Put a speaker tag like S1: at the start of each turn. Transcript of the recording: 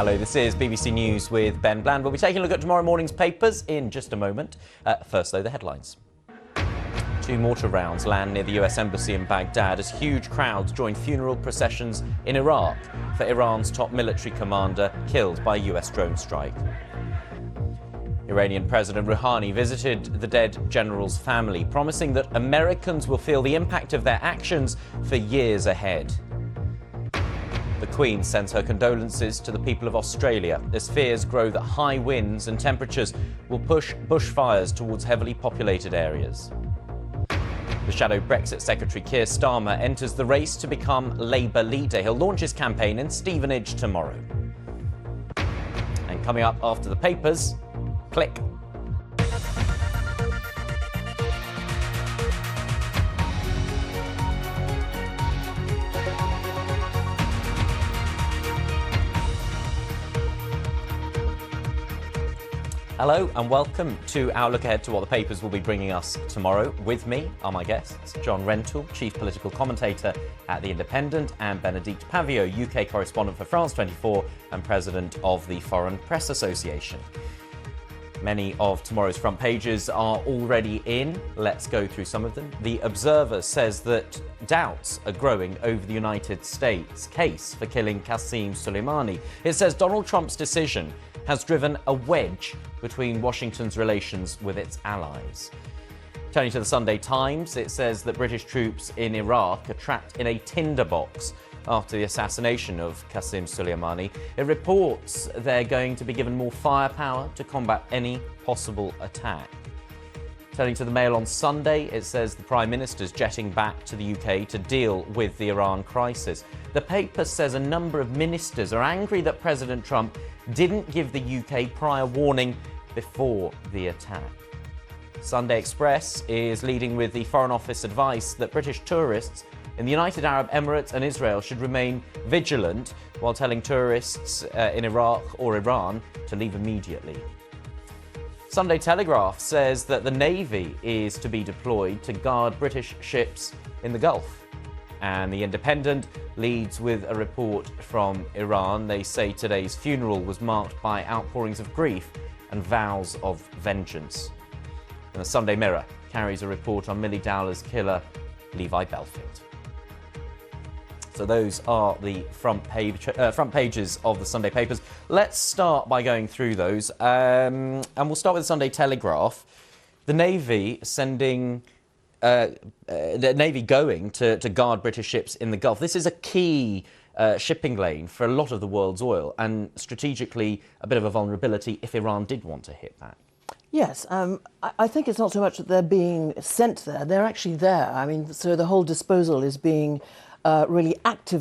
S1: Hello, this is BBC News with Ben Bland. We'll be taking a look at tomorrow morning's papers in just a moment. First, though, the headlines. 2 mortar rounds land near the US Embassy in Baghdad as huge crowds join funeral processions in Iraq for Iran's top military commander killed by a US drone strike. Iranian President Rouhani visited the dead general's family, promising that Americans will feel the impact of their actions for years ahead. The Queen sends her condolences to the people of Australia as fears grow that high winds and temperatures will push bushfires towards heavily populated areas. The shadow Brexit Secretary Keir Starmer enters the race to become Labour leader. He'll launch his campaign in Stevenage tomorrow. And coming up after the papers, click. Hello and welcome to our look ahead to what the papers will be bringing us tomorrow. With me are my guests, John Rentoul, Chief Political Commentator at The Independent, and Bénédicte Paviot, UK Correspondent for France 24 and President of the Foreign Press Association. Many of tomorrow's front pages are already in. Let's go through some of them. The Observer says that doubts are growing over the United States' case for killing Qasem Soleimani. It says Donald Trump's decision has driven a wedge between Washington's relations with its allies. Turning to the Sunday Times, it says that British troops in Iraq are trapped in a tinderbox after the assassination of Qasem Soleimani. It reports they're going to be given more firepower to combat any possible attack. Turning to the Mail on Sunday, it says the Prime Minister's jetting back to the UK to deal with the Iran crisis. The paper says a number of ministers are angry that President Trump didn't give the UK prior warning before the attack. Sunday Express is leading with the Foreign Office advice that British tourists in the United Arab Emirates and Israel should remain vigilant while telling tourists in Iraq or Iran to leave immediately. Sunday Telegraph says that the Navy is to be deployed to guard British ships in the Gulf. And The Independent leads with a report from Iran. They say today's funeral was marked by outpourings of grief and vows of vengeance. And the Sunday Mirror carries a report on Millie Dowler's killer, Levi Belfield. So those are the front pages of the Sunday papers. Let's start by going through those. And we'll start with the Sunday Telegraph. The Navy going to guard British ships in the Gulf. This is a key shipping lane for a lot of the world's oil, and strategically a bit of a vulnerability if Iran did want to hit that.
S2: Yes, I think it's not so much that they're being sent there, they're actually there. I mean, so the whole disposal is being really active.